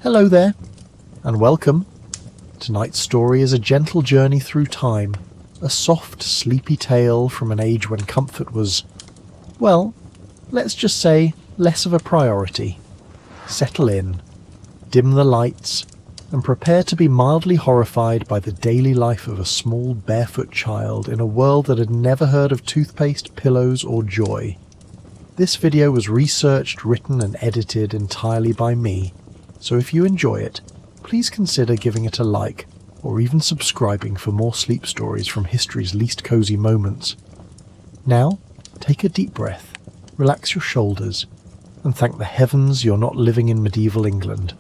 Hello there, and welcome. Tonight's story is a gentle journey through time, a soft, sleepy tale from an age when comfort was, well, let's just say, less of a priority. Settle in, dim the lights, and prepare to be mildly horrified by the daily life of a small barefoot child in a world that had never heard of toothpaste, pillows, or joy. This video was researched, written, and edited entirely by me, so if you enjoy it, please consider giving it a like, or even subscribing for more sleep stories from history's least cozy moments. Now, take a deep breath, relax your shoulders, and thank the heavens you're not living in medieval England.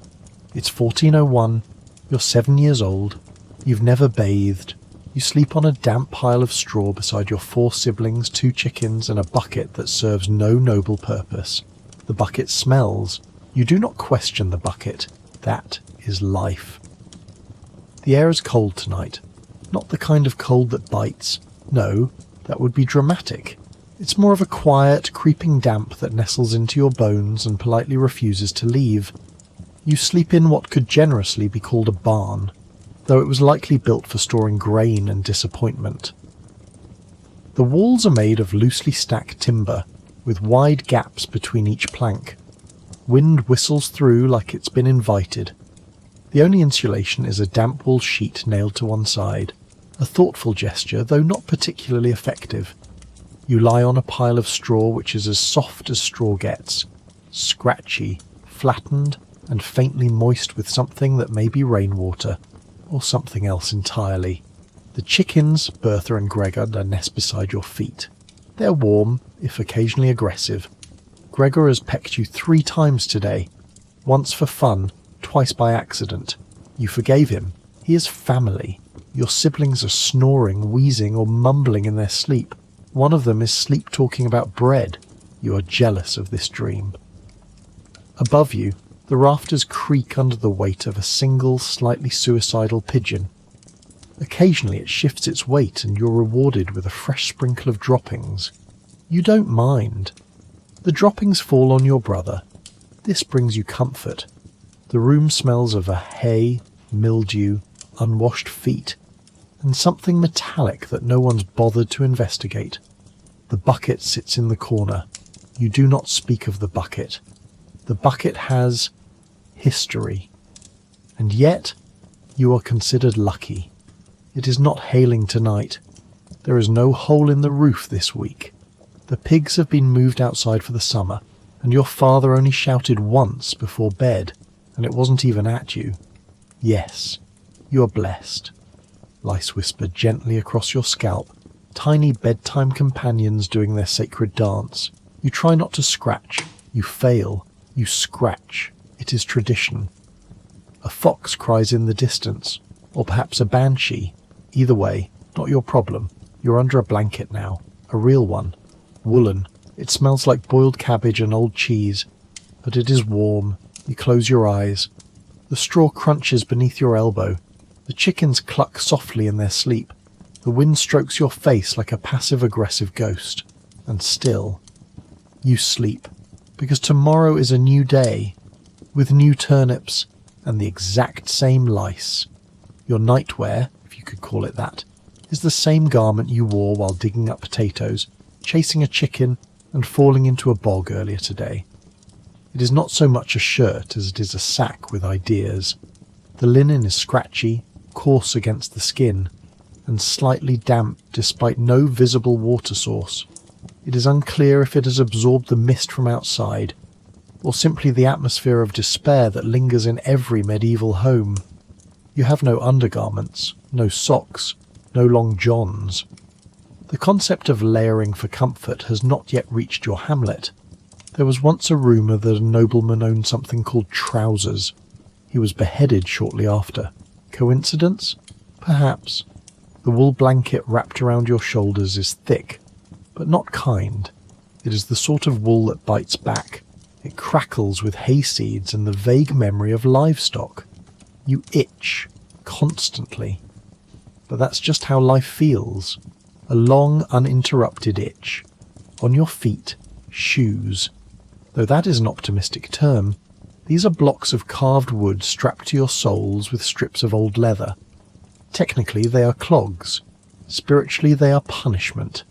It's 1401, you're 7 years old, you've never bathed, you sleep on a damp pile of straw beside your 4 siblings, 2 chickens, and a bucket that serves no noble purpose. The bucket smells. You do not question the bucket. That is life. The air is cold tonight. Not the kind of cold that bites. No, that would be dramatic. It's more of a quiet, creeping damp that nestles into your bones and politely refuses to leave. You sleep in what could generously be called a barn, though it was likely built for storing grain and disappointment. The walls are made of loosely stacked timber, with wide gaps between each plank. Wind whistles through like it's been invited. The only insulation is a damp wool sheet nailed to one side, a thoughtful gesture, though not particularly effective. You lie on a pile of straw which is as soft as straw gets, scratchy, flattened, and faintly moist with something that may be rainwater, or something else entirely. The chickens, Bertha and Gregor, nest beside your feet. They're warm, if occasionally aggressive. Gregor has pecked you 3 times today, once for fun, twice by accident. You forgave him. He is family. Your siblings are snoring, wheezing, or mumbling in their sleep. One of them is sleep-talking about bread. You are jealous of this dream. Above you, the rafters creak under the weight of a single, slightly suicidal pigeon. Occasionally it shifts its weight and you're rewarded with a fresh sprinkle of droppings. You don't mind. The droppings fall on your brother. This brings you comfort. The room smells of hay, mildew, unwashed feet, and something metallic that no one's bothered to investigate. The bucket sits in the corner. You do not speak of the bucket. The bucket has history. And yet, you are considered lucky. It is not hailing tonight. There is no hole in the roof this week. The pigs have been moved outside for the summer, and your father only shouted once before bed, and it wasn't even at you. Yes, you are blessed. Lice whisper gently across your scalp, tiny bedtime companions doing their sacred dance. You try not to scratch. You fail. You scratch. It is tradition. A fox cries in the distance, or perhaps a banshee. Either way, not your problem. You're under a blanket now, a real one. Woolen. It smells like boiled cabbage and old cheese, but it is warm. You close your eyes. The straw crunches beneath your elbow. The chickens cluck softly in their sleep. The wind strokes your face like a passive-aggressive ghost. And still, you sleep, because tomorrow is a new day, with new turnips and the exact same lice. Your nightwear, if you could call it that, is the same garment you wore while digging up potatoes, chasing a chicken, and falling into a bog earlier today. It is not so much a shirt as it is a sack with ideas. The linen is scratchy, coarse against the skin, and slightly damp despite no visible water source. It is unclear if it has absorbed the mist from outside, or simply the atmosphere of despair that lingers in every medieval home. You have no undergarments, no socks, no long johns. The concept of layering for comfort has not yet reached your hamlet. There was once a rumour that a nobleman owned something called trousers. He was beheaded shortly after. Coincidence? Perhaps. The wool blanket wrapped around your shoulders is thick, but not kind. It is the sort of wool that bites back. It crackles with hay seeds and the vague memory of livestock. You itch, constantly. But that's just how life feels. A long, uninterrupted itch. On your feet, shoes. Though that is an optimistic term. These are blocks of carved wood strapped to your soles with strips of old leather. Technically, they are clogs. Spiritually, they are punishment.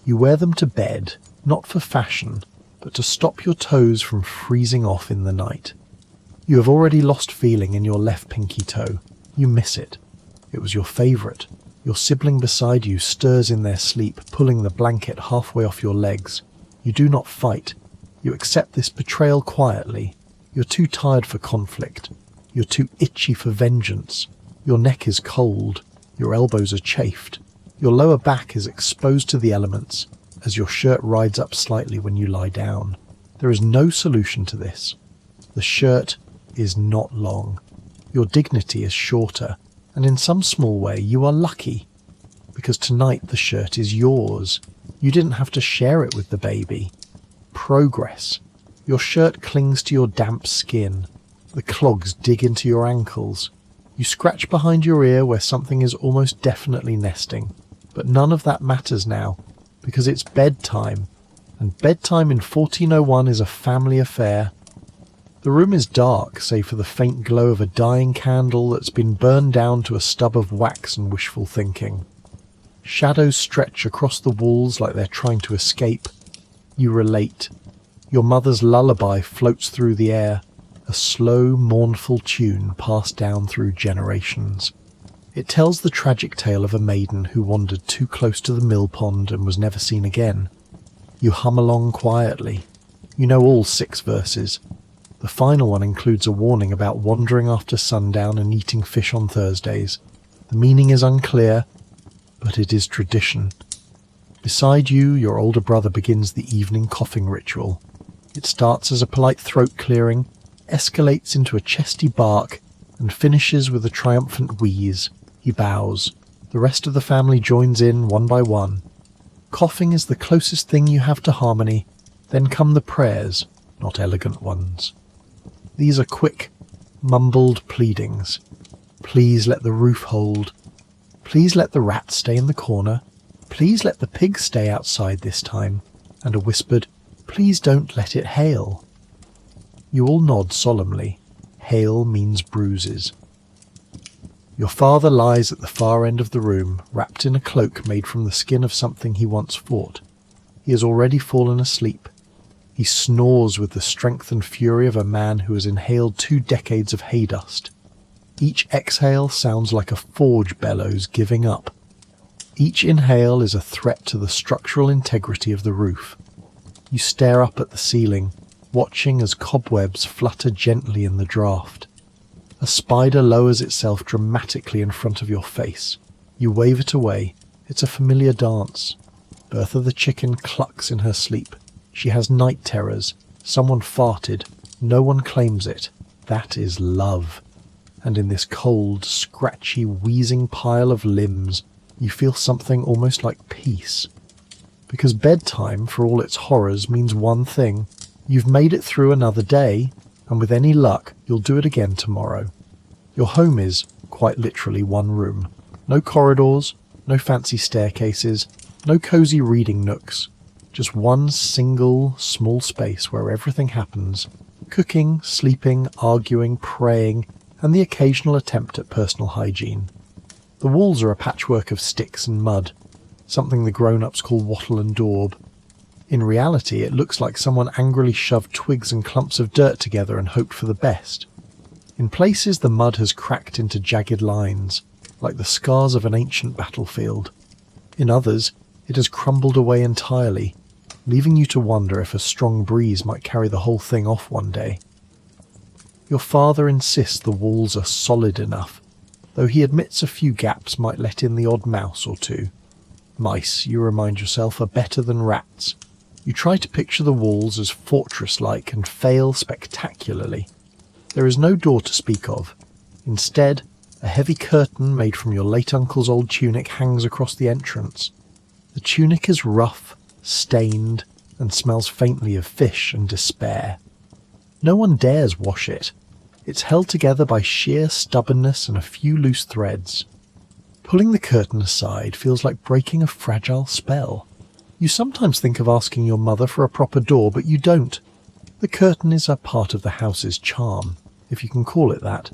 You wear them to bed, not for fashion, but to stop your toes from freezing off in the night. You have already lost feeling in your left pinky toe. You miss it. It was your favourite. Your sibling beside you stirs in their sleep, pulling the blanket halfway off your legs. You do not fight. You accept this betrayal quietly. You're too tired for conflict. You're too itchy for vengeance. Your neck is cold. Your elbows are chafed. Your lower back is exposed to the elements as your shirt rides up slightly when you lie down. There is no solution to this. The shirt is not long. Your dignity is shorter, and in some small way you are lucky, because tonight the shirt is yours. You didn't have to share it with the baby. Progress. Your shirt clings to your damp skin. The clogs dig into your ankles. You scratch behind your ear where something is almost definitely nesting. But none of that matters now, because it's bedtime, and bedtime in 1401 is a family affair. The room is dark, save for the faint glow of a dying candle that's been burned down to a stub of wax and wishful thinking. Shadows stretch across the walls like they're trying to escape. You relate. Your mother's lullaby floats through the air, a slow, mournful tune passed down through generations. It tells the tragic tale of a maiden who wandered too close to the mill pond and was never seen again. You hum along quietly. You know all 6 verses. The final one includes a warning about wandering after sundown and eating fish on Thursdays. The meaning is unclear, but it is tradition. Beside you, your older brother begins the evening coughing ritual. It starts as a polite throat clearing, escalates into a chesty bark, and finishes with a triumphant wheeze. He bows. The rest of the family joins in one by one. Coughing is the closest thing you have to harmony. Then come the prayers, not elegant ones. These are quick, mumbled pleadings. Please let the roof hold. Please let the rat stay in the corner. Please let the pig stay outside this time. And a whispered, please don't let it hail. You all nod solemnly. Hail means bruises. Your father lies at the far end of the room, wrapped in a cloak made from the skin of something he once fought. He has already fallen asleep. He snores with the strength and fury of a man who has inhaled 2 decades of hay dust. Each exhale sounds like a forge bellows giving up. Each inhale is a threat to the structural integrity of the roof. You stare up at the ceiling, watching as cobwebs flutter gently in the draught. A spider lowers itself dramatically in front of your face. You wave it away. It's a familiar dance. Bertha the chicken clucks in her sleep. She has night terrors. Someone farted. No one claims it. That is love. And in this cold, scratchy, wheezing pile of limbs, you feel something almost like peace. Because bedtime, for all its horrors, means one thing. You've made it through another day, and with any luck, you'll do it again tomorrow. Your home is, quite literally, one room. No corridors, no fancy staircases, no cosy reading nooks. Just one single, small space where everything happens. Cooking, sleeping, arguing, praying, and the occasional attempt at personal hygiene. The walls are a patchwork of sticks and mud, something the grown-ups call wattle and daub. In reality, it looks like someone angrily shoved twigs and clumps of dirt together and hoped for the best. In places, the mud has cracked into jagged lines, like the scars of an ancient battlefield. In others, it has crumbled away entirely, leaving you to wonder if a strong breeze might carry the whole thing off one day. Your father insists the walls are solid enough, though he admits a few gaps might let in the odd mouse or two. Mice, you remind yourself, are better than rats. You try to picture the walls as fortress-like and fail spectacularly. There is no door to speak of. Instead, a heavy curtain made from your late uncle's old tunic hangs across the entrance. The tunic is rough, stained, and smells faintly of fish and despair. No one dares wash it. It's held together by sheer stubbornness and a few loose threads. Pulling the curtain aside feels like breaking a fragile spell. You sometimes think of asking your mother for a proper door, but you don't. The curtain is a part of the house's charm, if you can call it that.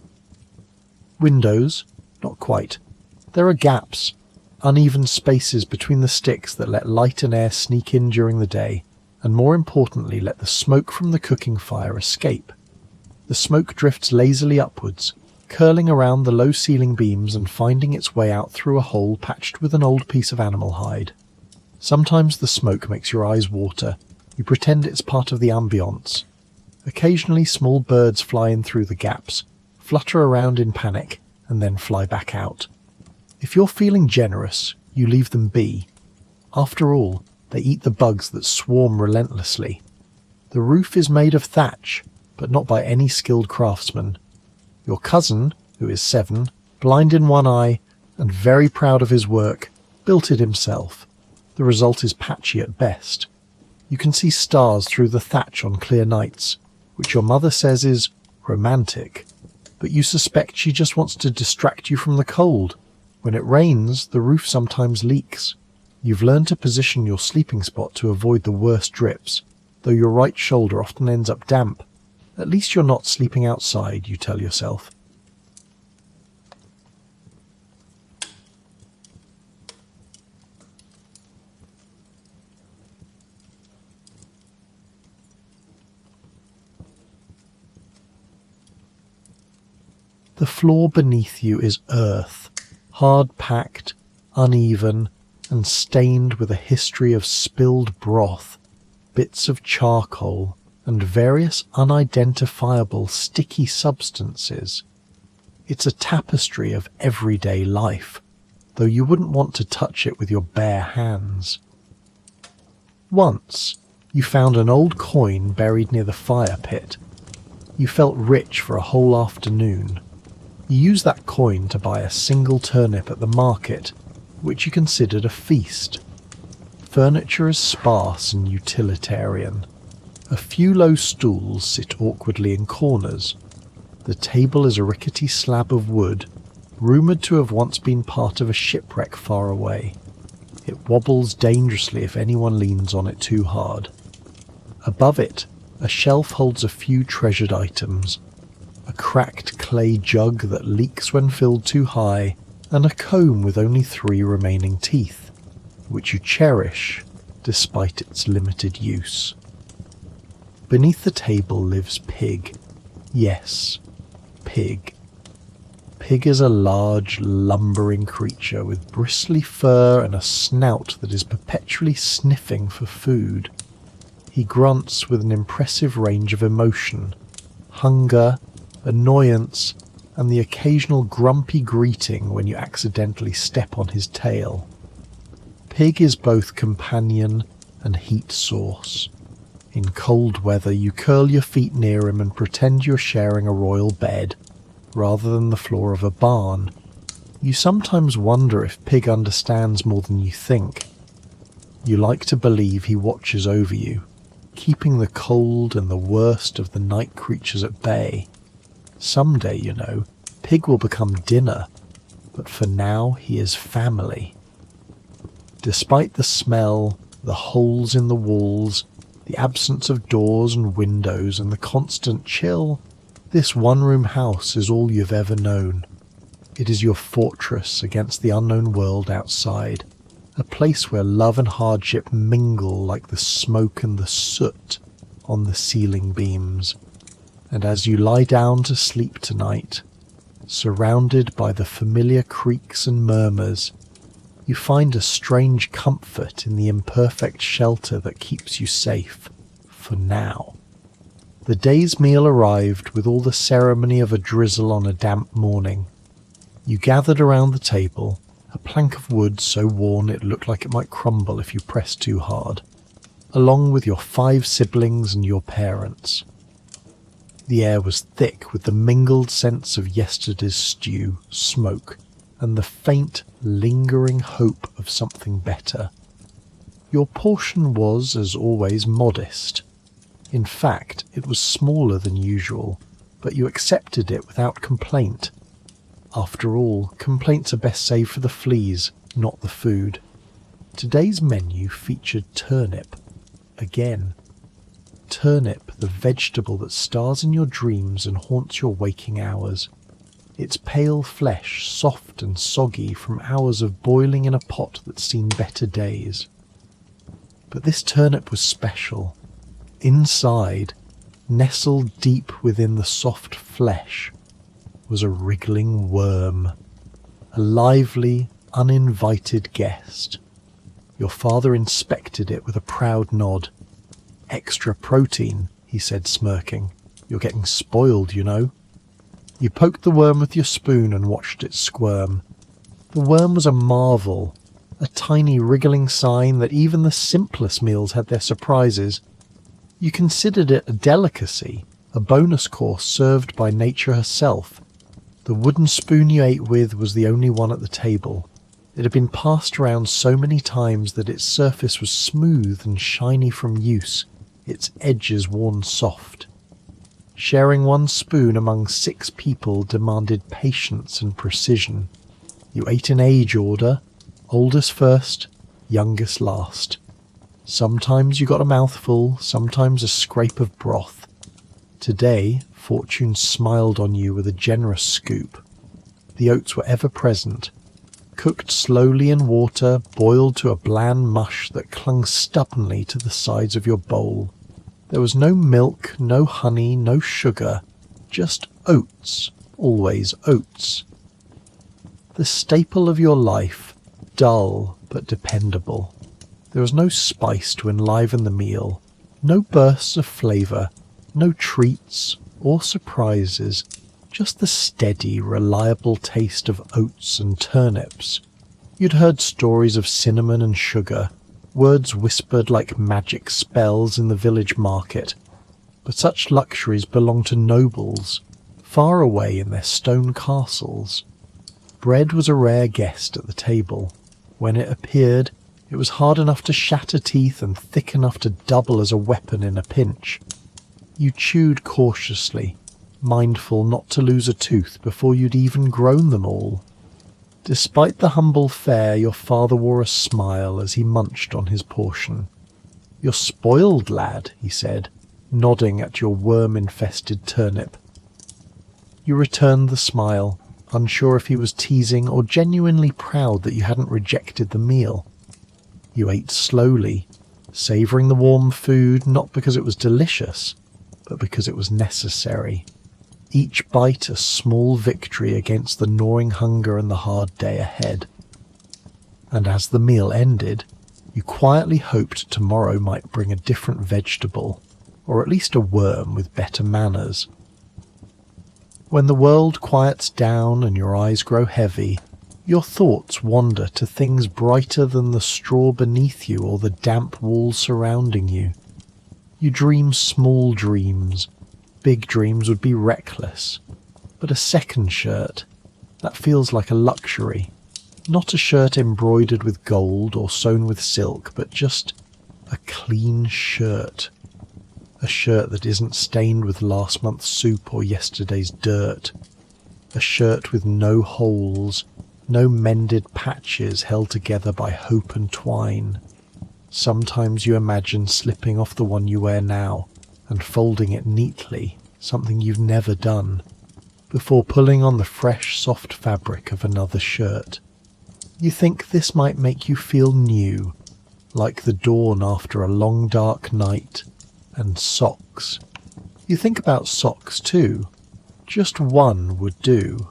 Windows? Not quite. There are gaps, uneven spaces between the sticks that let light and air sneak in during the day, and more importantly let the smoke from the cooking fire escape. The smoke drifts lazily upwards, curling around the low ceiling beams and finding its way out through a hole patched with an old piece of animal hide. Sometimes the smoke makes your eyes water. You pretend it's part of the ambience. Occasionally small birds fly in through the gaps, flutter around in panic, and then fly back out. If you're feeling generous, you leave them be. After all, they eat the bugs that swarm relentlessly. The roof is made of thatch, but not by any skilled craftsman. Your cousin, who is 7, blind in one eye, and very proud of his work, built it himself. The result is patchy at best. You can see stars through the thatch on clear nights, which your mother says is romantic, but you suspect she just wants to distract you from the cold. When it rains, the roof sometimes leaks. You've learned to position your sleeping spot to avoid the worst drips, though your right shoulder often ends up damp. At least you're not sleeping outside, you tell yourself. The floor beneath you is earth, hard-packed, uneven, and stained with a history of spilled broth, bits of charcoal, and various unidentifiable sticky substances. It's a tapestry of everyday life, though you wouldn't want to touch it with your bare hands. Once, you found an old coin buried near the fire pit. You felt rich for a whole afternoon. You used that coin to buy a single turnip at the market, which you considered a feast. Furniture is sparse and utilitarian. A few low stools sit awkwardly in corners. The table is a rickety slab of wood, rumoured to have once been part of a shipwreck far away. It wobbles dangerously if anyone leans on it too hard. Above it, a shelf holds a few treasured items. A cracked clay jug that leaks when filled too high, and a comb with only 3 remaining teeth, which you cherish despite its limited use. Beneath the table lives Pig. Yes, Pig. Pig is a large, lumbering creature with bristly fur and a snout that is perpetually sniffing for food. He grunts with an impressive range of emotion: hunger, annoyance, and the occasional grumpy greeting when you accidentally step on his tail. Pig is both companion and heat source. In cold weather, you curl your feet near him and pretend you're sharing a royal bed, rather than the floor of a barn. You sometimes wonder if Pig understands more than you think. You like to believe he watches over you, keeping the cold and the worst of the night creatures at bay. Someday, you know, Pig will become dinner, but for now he is family. Despite the smell, the holes in the walls, the absence of doors and windows, and the constant chill, this one-room house is all you've ever known. It is your fortress against the unknown world outside, a place where love and hardship mingle like the smoke and the soot on the ceiling beams. And as you lie down to sleep tonight, surrounded by the familiar creaks and murmurs, you find a strange comfort in the imperfect shelter that keeps you safe, for now. The day's meal arrived with all the ceremony of a drizzle on a damp morning. You gathered around the table, a plank of wood so worn it looked like it might crumble if you pressed too hard, along with your 5 siblings and your parents. The air was thick with the mingled scents of yesterday's stew, smoke, and the faint, lingering hope of something better. Your portion was, as always, modest. In fact, it was smaller than usual, but you accepted it without complaint. After all, complaints are best saved for the fleas, not the food. Today's menu featured turnip. Again. turnip, the vegetable that stars in your dreams and haunts your waking hours. Its pale flesh, soft and soggy from hours of boiling in a pot that's seen better days. But this turnip was special. Inside, nestled deep within the soft flesh, was a wriggling worm. A lively, uninvited guest. Your father inspected it with a proud nod. "Extra protein," he said, smirking. "You're getting spoiled, you know." You poked the worm with your spoon and watched it squirm. The worm was a marvel, a tiny wriggling sign that even the simplest meals had their surprises. You considered it a delicacy, a bonus course served by nature herself. The wooden spoon you ate with was the only one at the table. It had been passed around so many times that its surface was smooth and shiny from use, its edges worn soft. Sharing one spoon among 6 people demanded patience and precision. You ate in age order, oldest first, youngest last. Sometimes you got a mouthful, sometimes a scrape of broth. Today, fortune smiled on you with a generous scoop. The oats were ever present, cooked slowly in water, boiled to a bland mush that clung stubbornly to the sides of your bowl. There was no milk, no honey, no sugar, just oats, always oats. The staple of your life, dull but dependable. There was no spice to enliven the meal, no bursts of flavour, no treats or surprises, just the steady, reliable taste of oats and turnips. You'd heard stories of cinnamon and sugar, words whispered like magic spells in the village market, but such luxuries belonged to nobles, far away in their stone castles. Bread was a rare guest at the table. When it appeared, it was hard enough to shatter teeth and thick enough to double as a weapon in a pinch. You chewed cautiously, mindful not to lose a tooth before you'd even grown them all. Despite the humble fare, your father wore a smile as he munched on his portion. "You're spoiled, lad," he said, nodding at your worm-infested turnip. You returned the smile, unsure if he was teasing or genuinely proud that you hadn't rejected the meal. You ate slowly, savouring the warm food not because it was delicious, but because it was necessary. Each bite a small victory against the gnawing hunger and the hard day ahead. And as the meal ended, you quietly hoped tomorrow might bring a different vegetable, or at least a worm with better manners. When the world quiets down and your eyes grow heavy, your thoughts wander to things brighter than the straw beneath you or the damp walls surrounding you. You dream small dreams. Big dreams would be reckless. But a second shirt, that feels like a luxury. Not a shirt embroidered with gold or sewn with silk, but just a clean shirt. A shirt that isn't stained with last month's soup or yesterday's dirt. A shirt with no holes, no mended patches held together by hope and twine. Sometimes you imagine slipping off the one you wear now and folding it neatly, something you've never done, before pulling on the fresh, soft fabric of another shirt. You think this might make you feel new, like the dawn after a long dark night, and socks. You think about socks too. Just one would do.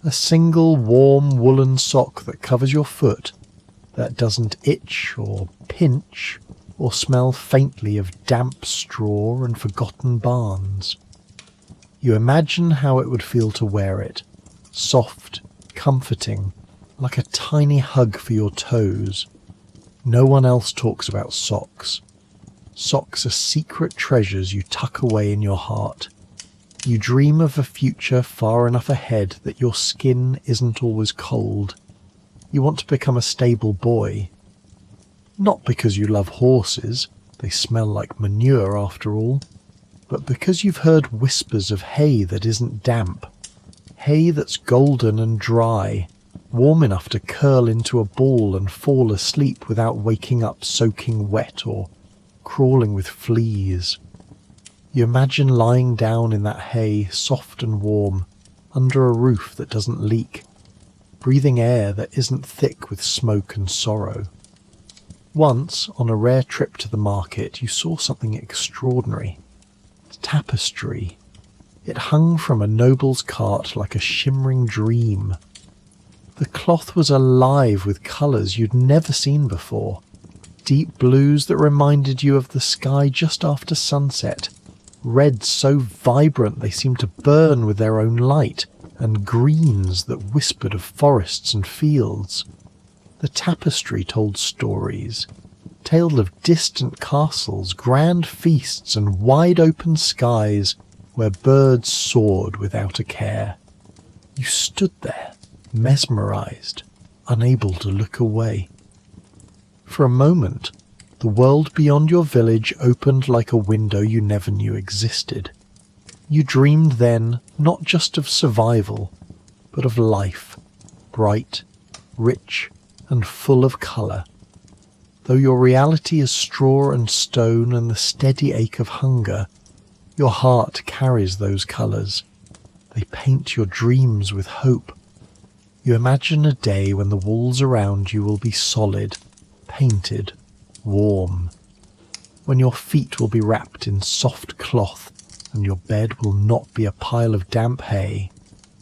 A single warm woolen sock that covers your foot, that doesn't itch or pinch or smell faintly of damp straw and forgotten barns. You imagine how it would feel to wear it, soft, comforting, like a tiny hug for your toes. No one else talks about socks. Socks are secret treasures you tuck away in your heart. You dream of a future far enough ahead that your skin isn't always cold. You want to become a stable boy. Not because you love horses, they smell like manure after all, but because you've heard whispers of hay that isn't damp, hay that's golden and dry, warm enough to curl into a ball and fall asleep without waking up soaking wet or crawling with fleas. You imagine lying down in that hay, soft and warm, under a roof that doesn't leak, breathing air that isn't thick with smoke and sorrow. Once, on a rare trip to the market, you saw something extraordinary. Tapestry. It hung from a noble's cart like a shimmering dream. The cloth was alive with colours you'd never seen before. Deep blues that reminded you of the sky just after sunset, reds so vibrant they seemed to burn with their own light, and greens that whispered of forests and fields. The tapestry told stories, told of distant castles, grand feasts, and wide-open skies where birds soared without a care. You stood there, mesmerised, unable to look away. For a moment, the world beyond your village opened like a window you never knew existed. You dreamed then not just of survival, but of life, bright, rich, and full of colour. Though your reality is straw and stone and the steady ache of hunger, your heart carries those colours. They paint your dreams with hope. You imagine a day when the walls around you will be solid, painted, warm, when your feet will be wrapped in soft cloth and your bed will not be a pile of damp hay.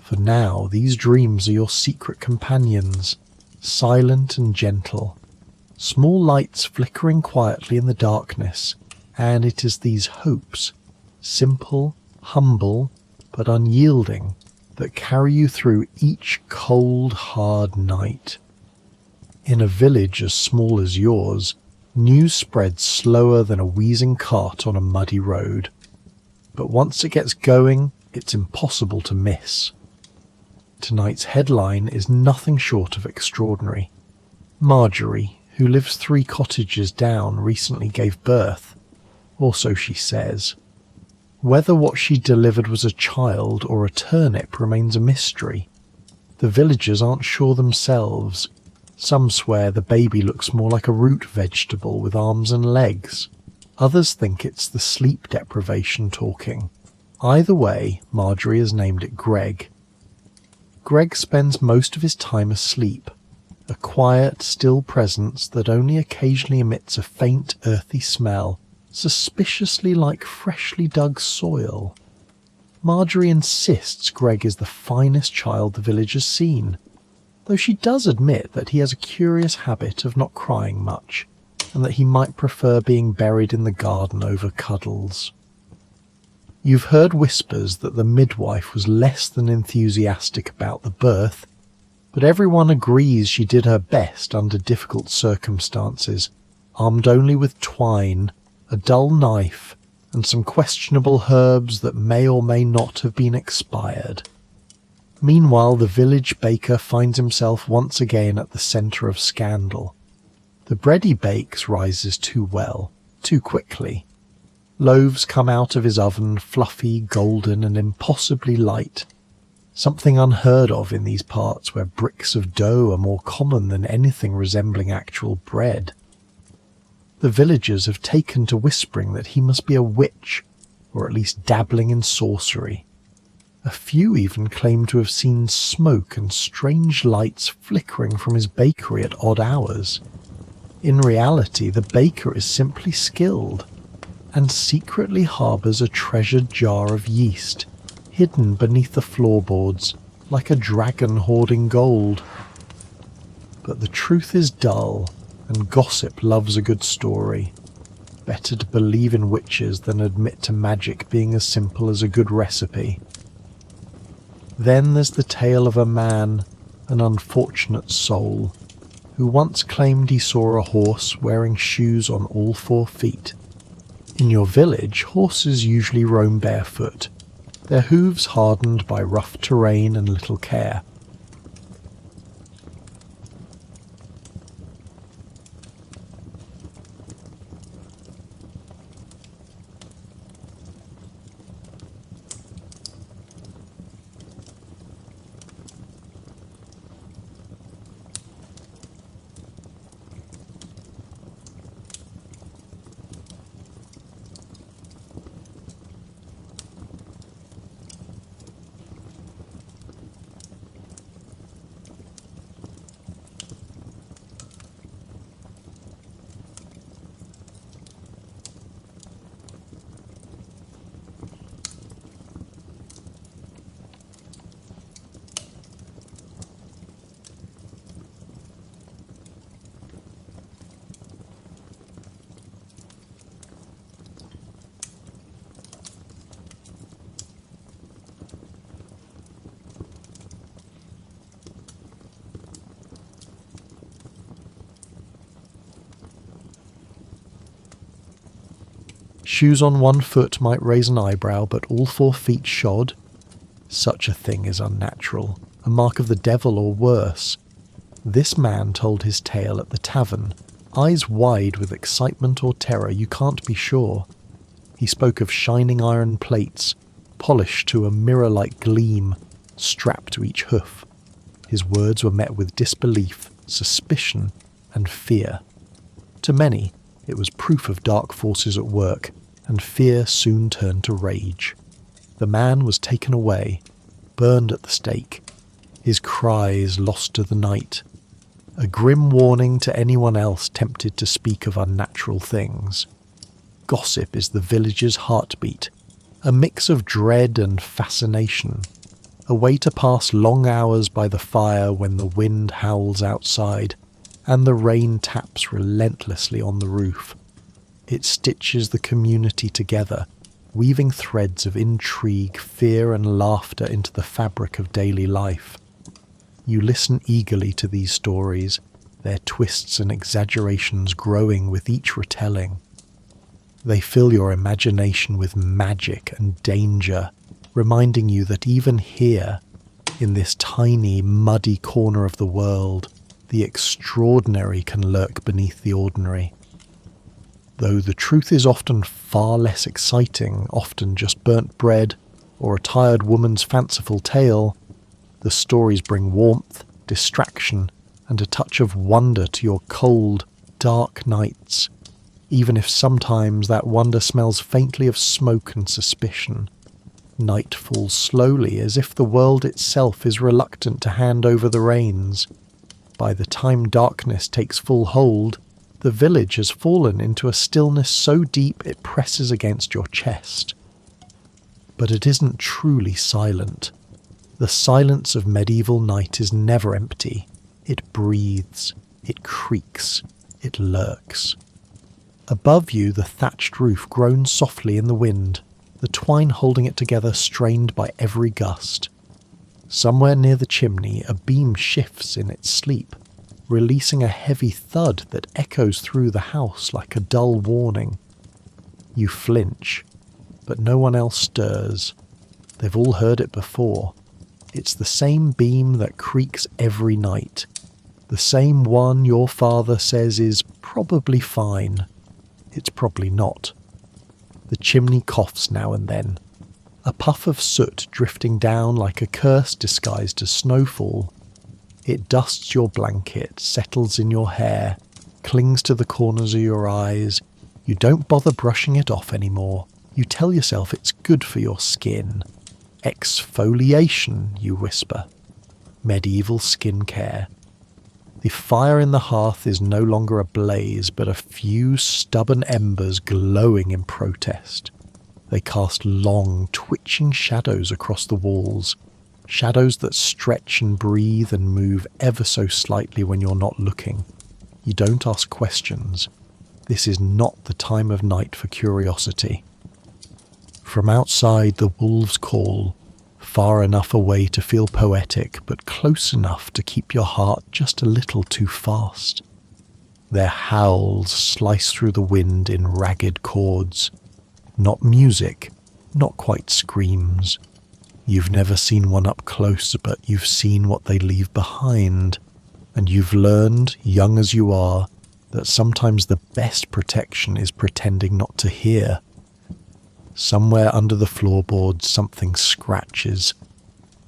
For now these dreams are your secret companions, silent and gentle, small lights flickering quietly in the darkness, and it is these hopes, simple, humble, but unyielding, that carry you through each cold, hard night. In a village as small as yours, news spreads slower than a wheezing cart on a muddy road. But once it gets going, it's impossible to miss. Tonight's headline is nothing short of extraordinary. Marjorie, who lives 3 cottages down, recently gave birth, or so she says. Whether what she delivered was a child or a turnip remains a mystery. The villagers aren't sure themselves. Some swear the baby looks more like a root vegetable with arms and legs. Others think it's the sleep deprivation talking. Either way, Marjorie has named it Greg. Greg spends most of his time asleep, a quiet, still presence that only occasionally emits a faint, earthy smell, suspiciously like freshly dug soil. Marjorie insists Greg is the finest child the village has seen, though she does admit that he has a curious habit of not crying much, and that he might prefer being buried in the garden over cuddles. You've heard whispers that the midwife was less than enthusiastic about the birth, but everyone agrees she did her best under difficult circumstances, armed only with twine, a dull knife, and some questionable herbs that may or may not have been expired. Meanwhile, the village baker finds himself once again at the centre of scandal. The bread he bakes rises too well, too quickly. Loaves come out of his oven fluffy, golden, and impossibly light, something unheard of in these parts where bricks of dough are more common than anything resembling actual bread. The villagers have taken to whispering that he must be a witch, or at least dabbling in sorcery. A few even claim to have seen smoke and strange lights flickering from his bakery at odd hours. In reality, the baker is simply skilled, and secretly harbours a treasured jar of yeast, hidden beneath the floorboards, like a dragon hoarding gold. But the truth is dull, and gossip loves a good story. Better to believe in witches than admit to magic being as simple as a good recipe. Then there's the tale of a man, an unfortunate soul, who once claimed he saw a horse wearing shoes on all 4 feet. In your village, horses usually roam barefoot, their hooves hardened by rough terrain and little care. Shoes on one foot might raise an eyebrow, but all 4 feet shod? Such a thing is unnatural, a mark of the devil or worse. This man told his tale at the tavern, eyes wide with excitement or terror, you can't be sure. He spoke of shining iron plates, polished to a mirror-like gleam, strapped to each hoof. His words were met with disbelief, suspicion, and fear. To many, it was proof of dark forces at work, and fear soon turned to rage. The man was taken away, burned at the stake, his cries lost to the night. A grim warning to anyone else tempted to speak of unnatural things. Gossip is the village's heartbeat, a mix of dread and fascination, a way to pass long hours by the fire when the wind howls outside and the rain taps relentlessly on the roof. It stitches the community together, weaving threads of intrigue, fear and laughter into the fabric of daily life. You listen eagerly to these stories, their twists and exaggerations growing with each retelling. They fill your imagination with magic and danger, reminding you that even here, in this tiny, muddy corner of the world, the extraordinary can lurk beneath the ordinary. Though the truth is often far less exciting, often just burnt bread or a tired woman's fanciful tale, the stories bring warmth, distraction, and a touch of wonder to your cold, dark nights, even if sometimes that wonder smells faintly of smoke and suspicion. Night falls slowly, as if the world itself is reluctant to hand over the reins. By the time darkness takes full hold, the village has fallen into a stillness so deep it presses against your chest. But it isn't truly silent. The silence of medieval night is never empty. It breathes, it creaks, it lurks. Above you, the thatched roof groans softly in the wind, the twine holding it together strained by every gust. Somewhere near the chimney, a beam shifts in its sleep, releasing a heavy thud that echoes through the house like a dull warning. You flinch, but no one else stirs. They've all heard it before. It's the same beam that creaks every night. The same one your father says is probably fine. It's probably not. The chimney coughs now and then. A puff of soot drifting down like a curse disguised as snowfall. It dusts your blanket, settles in your hair, clings to the corners of your eyes. You don't bother brushing it off anymore. You tell yourself it's good for your skin. Exfoliation, you whisper. Medieval skincare. The fire in the hearth is no longer a blaze, but a few stubborn embers glowing in protest. They cast long, twitching shadows across the walls, shadows that stretch and breathe and move ever so slightly when you're not looking. You don't ask questions. This is not the time of night for curiosity. From outside, the wolves call, far enough away to feel poetic, but close enough to keep your heart just a little too fast. Their howls slice through the wind in ragged chords. Not music, not quite screams. You've never seen one up close, but you've seen what they leave behind, and you've learned, young as you are, that sometimes the best protection is pretending not to hear. Somewhere under the floorboards something scratches,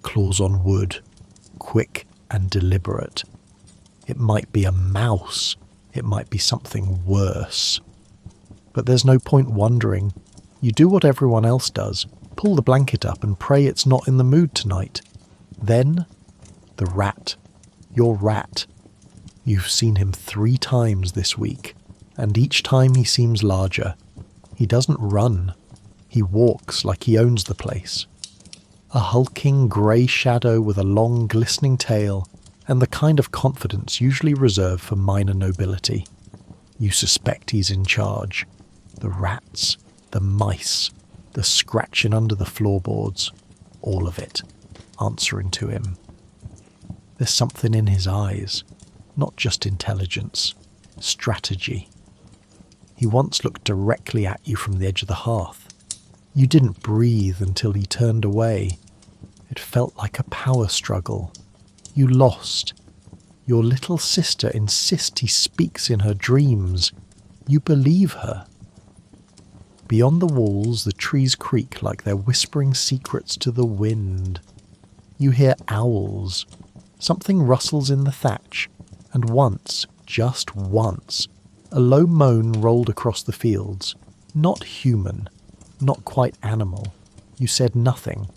claws on wood, quick and deliberate. It might be a mouse, it might be something worse. But there's no point wondering. You do what everyone else does, pull the blanket up and pray it's not in the mood tonight. Then, the rat. Your rat. You've seen him 3 times this week, and each time he seems larger. He doesn't run. He walks like he owns the place. A hulking grey shadow with a long glistening tail, and the kind of confidence usually reserved for minor nobility. You suspect he's in charge. The rats, the mice, the scratching under the floorboards, all of it, answering to him. There's something in his eyes, not just intelligence, strategy. He once looked directly at you from the edge of the hearth. You didn't breathe until he turned away. It felt like a power struggle. You lost. Your little sister insists he speaks in her dreams. You believe her. Beyond the walls, the trees creak like they're whispering secrets to the wind. You hear owls. Something rustles in the thatch, and once, just once, a low moan rolled across the fields. Not human, not quite animal. You said nothing.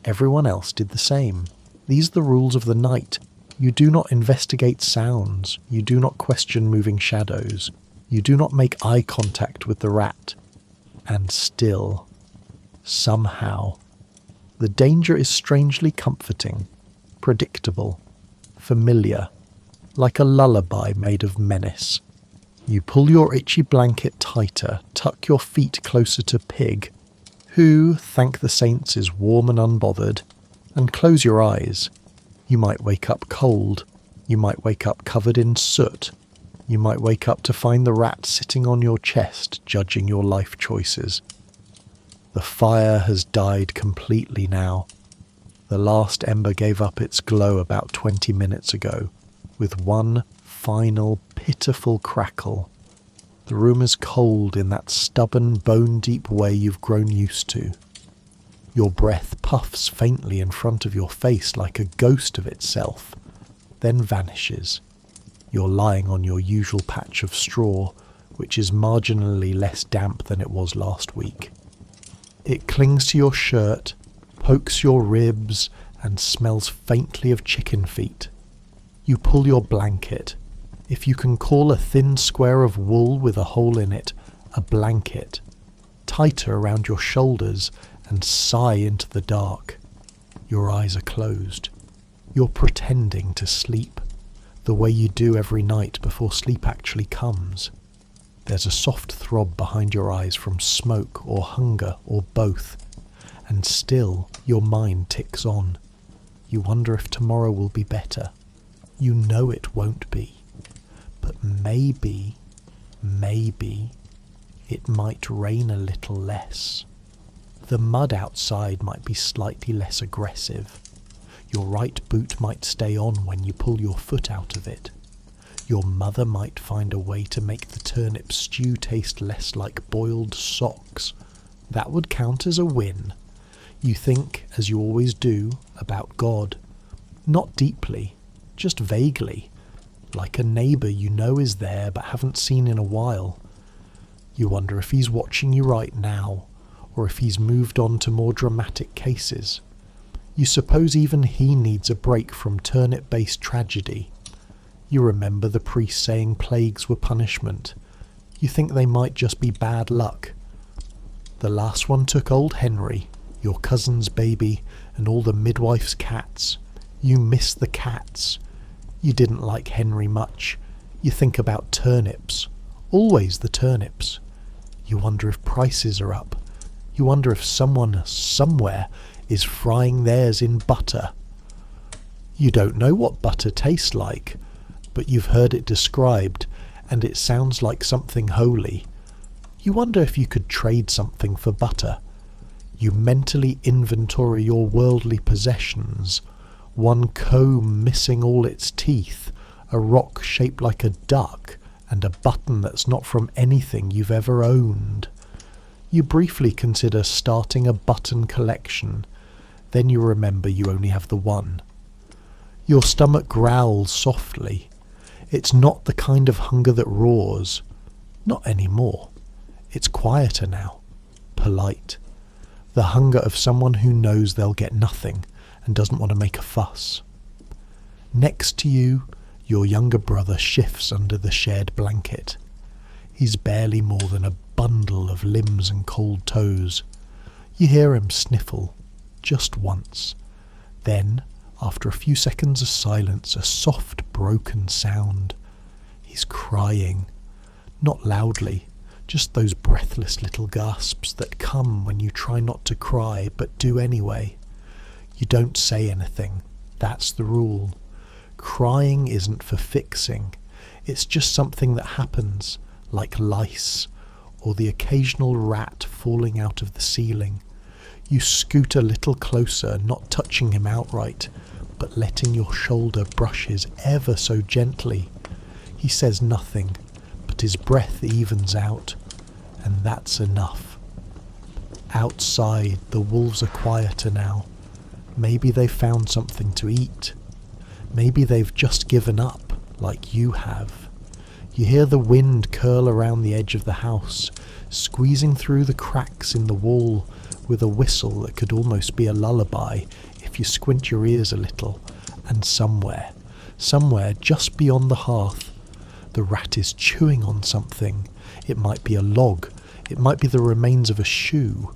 Everyone else did the same. These are the rules of the night. You do not investigate sounds. You do not question moving shadows. You do not make eye contact with the rat. And still, somehow, the danger is strangely comforting, predictable, familiar, like a lullaby made of menace. You pull your itchy blanket tighter, tuck your feet closer to Pig, who, thank the saints, is warm and unbothered, and close your eyes. You might wake up cold. You might wake up covered in soot. You might wake up to find the rat sitting on your chest, judging your life choices. The fire has died completely now. The last ember gave up its glow about 20 minutes ago, with one final, pitiful crackle. The room is cold in that stubborn, bone-deep way you've grown used to. Your breath puffs faintly in front of your face like a ghost of itself, then vanishes. You're lying on your usual patch of straw, which is marginally less damp than it was last week. It clings to your shirt, pokes your ribs, and smells faintly of chicken feet. You pull your blanket. If you can call a thin square of wool with a hole in it a blanket, tighter around your shoulders, and sigh into the dark. Your eyes are closed. You're pretending to sleep, the way you do every night before sleep actually comes. There's a soft throb behind your eyes from smoke or hunger or both, and still your mind ticks on. You wonder if tomorrow will be better. You know it won't be. But maybe it might rain a little less. The mud outside might be slightly less aggressive. Your right boot might stay on when you pull your foot out of it. Your mother might find a way to make the turnip stew taste less like boiled socks. That would count as a win. You think, as you always do, about God. Not deeply, just vaguely, like a neighbour you know is there but haven't seen in a while. You wonder if he's watching you right now, or if he's moved on to more dramatic cases. You suppose even he needs a break from turnip-based tragedy. You remember the priest saying plagues were punishment. You think they might just be bad luck. The last one took old Henry, your cousin's baby, and all the midwife's cats. You miss the cats. You didn't like Henry much. You think about turnips. Always the turnips. You wonder if prices are up. You wonder if someone, somewhere, is frying theirs in butter. You don't know what butter tastes like, but you've heard it described, and it sounds like something holy. You wonder if you could trade something for butter. You mentally inventory your worldly possessions. One comb missing all its teeth, a rock shaped like a duck, and a button that's not from anything you've ever owned. You briefly consider starting a button collection. Then you remember you only have the one. Your stomach growls softly. It's not the kind of hunger that roars. Not anymore. It's quieter now. Polite. The hunger of someone who knows they'll get nothing and doesn't want to make a fuss. Next to you, your younger brother shifts under the shared blanket. He's barely more than a bundle of limbs and cold toes. You hear him sniffle. Just once. Then, after a few seconds of silence, a soft, broken sound. He's crying. Not loudly, just those breathless little gasps that come when you try not to cry, but do anyway. You don't say anything. That's the rule. Crying isn't for fixing. It's just something that happens, like lice, or the occasional rat falling out of the ceiling. You scoot a little closer, not touching him outright, but letting your shoulder brush his ever so gently. He says nothing, but his breath evens out, and that's enough. Outside, the wolves are quieter now. Maybe they've found something to eat. Maybe they've just given up, like you have. You hear the wind curl around the edge of the house, squeezing through the cracks in the wall with a whistle that could almost be a lullaby if you squint your ears a little. And somewhere just beyond the hearth, the rat is chewing on something. It might be a log. It might be the remains of a shoe.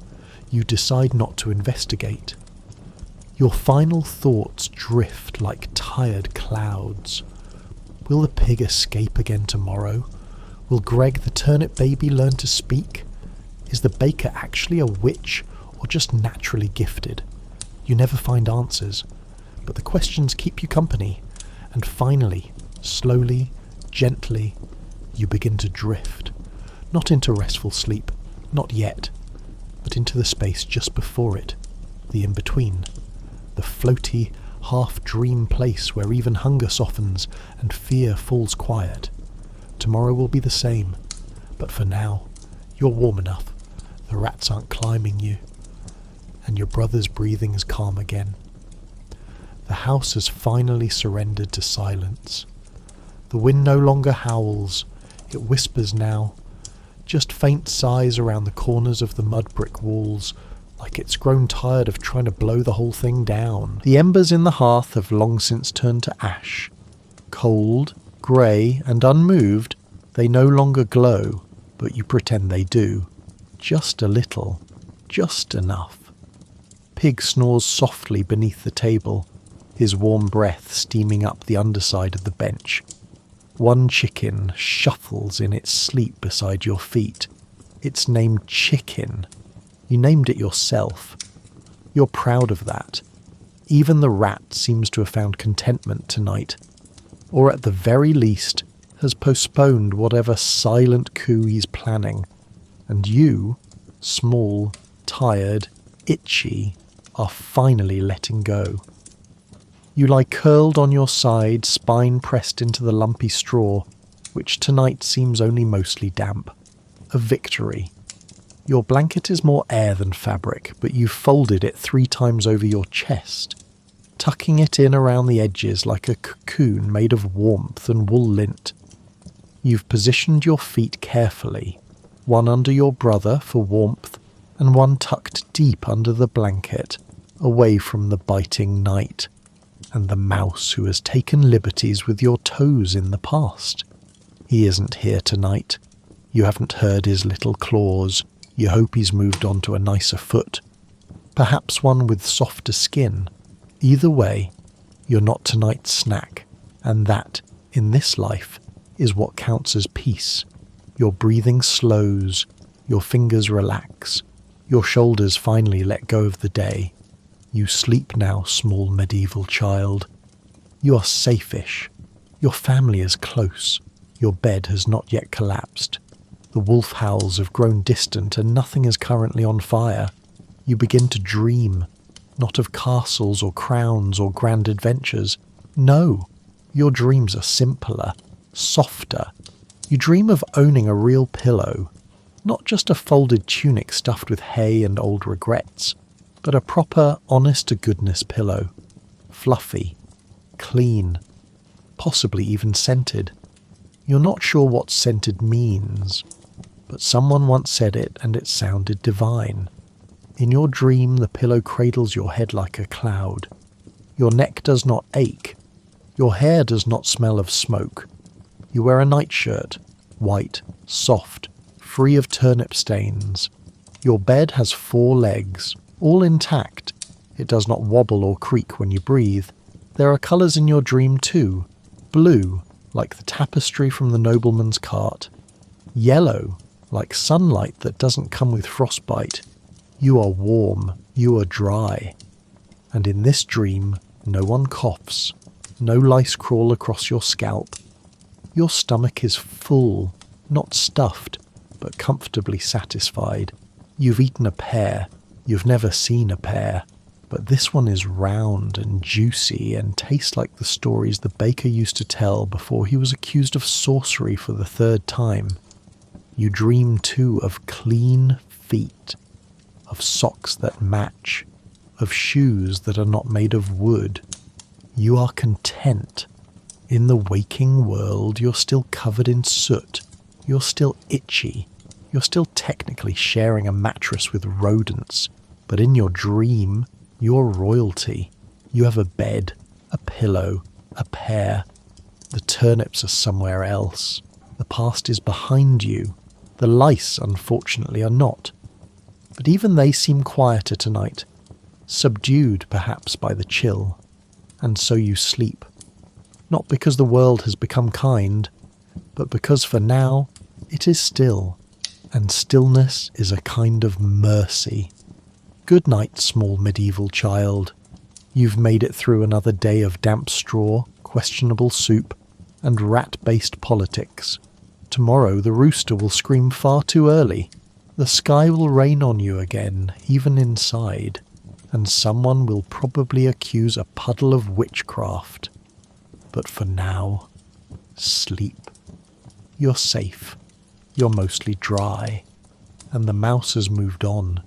You decide not to investigate. Your final thoughts drift like tired clouds. Will the pig escape again tomorrow? Will Greg the turnip baby learn to speak? Is the baker actually a witch or just naturally gifted? You never find answers, but the questions keep you company, and finally, slowly, gently, you begin to drift. Not into restful sleep, not yet, but into the space just before it, the in-between. The floaty, half-dream place where even hunger softens and fear falls quiet. Tomorrow will be the same, but for now, you're warm enough. The rats aren't climbing you, and your brother's breathing is calm again. The house has finally surrendered to silence. The wind no longer howls, it whispers now, just faint sighs around the corners of the mud brick walls, like it's grown tired of trying to blow the whole thing down. The embers in the hearth have long since turned to ash. Cold, grey, and unmoved, they no longer glow, but you pretend they do. Just a little, just enough. Pig snores softly beneath the table, his warm breath steaming up the underside of the bench. One chicken shuffles in its sleep beside your feet. It's named Chicken. You named it yourself. You're proud of that. Even the rat seems to have found contentment tonight, or at the very least has postponed whatever silent coup he's planning. And you, small, tired, itchy, are finally letting go. You lie curled on your side, spine pressed into the lumpy straw, which tonight seems only mostly damp. A victory. Your blanket is more air than fabric, but you've folded it 3 times over your chest, tucking it in around the edges like a cocoon made of warmth and wool lint. You've positioned your feet carefully, one under your brother for warmth, and one tucked deep under the blanket, away from the biting night, and the mouse who has taken liberties with your toes in the past. He isn't here tonight. You haven't heard his little claws. You hope he's moved on to a nicer foot, perhaps one with softer skin. Either way, you're not tonight's snack, and that, in this life, is what counts as peace. Your breathing slows, your fingers relax, your shoulders finally let go of the day. You sleep now, small medieval child. You are safe-ish. Your family is close. Your bed has not yet collapsed. The wolf howls have grown distant and nothing is currently on fire. You begin to dream, not of castles or crowns or grand adventures. No, your dreams are simpler, softer. You dream of owning a real pillow, not just a folded tunic stuffed with hay and old regrets, but a proper, honest-to-goodness pillow. Fluffy, clean, possibly even scented. You're not sure what scented means, but someone once said it and it sounded divine. In your dream, the pillow cradles your head like a cloud. Your neck does not ache. Your hair does not smell of smoke. You wear a nightshirt, white, soft, free of turnip stains. Your bed has 4 legs, all intact. It does not wobble or creak when you breathe. There are colours in your dream too. Blue, like the tapestry from the nobleman's cart. Yellow, like sunlight that doesn't come with frostbite. You are warm, you are dry. And in this dream, no one coughs. No lice crawl across your scalp. Your stomach is full, not stuffed, but comfortably satisfied. You've eaten a pear. You've never seen a pear. But this one is round and juicy and tastes like the stories the baker used to tell before he was accused of sorcery for the third time. You dream too of clean feet, of socks that match, of shoes that are not made of wood. You are content. In the waking world, you're still covered in soot. You're still itchy. You're still technically sharing a mattress with rodents. But in your dream, you're royalty. You have a bed, a pillow, a pear. The turnips are somewhere else. The past is behind you. The lice, unfortunately, are not. But even they seem quieter tonight, subdued perhaps by the chill. And so you sleep. Not because the world has become kind, but because for now it is still, and stillness is a kind of mercy. Good night, small medieval child. You've made it through another day of damp straw, questionable soup, and rat-based politics. Tomorrow the rooster will scream far too early. The sky will rain on you again, even inside, and someone will probably accuse a puddle of witchcraft. But for now, sleep. You're safe. You're mostly dry, and the mouse has moved on.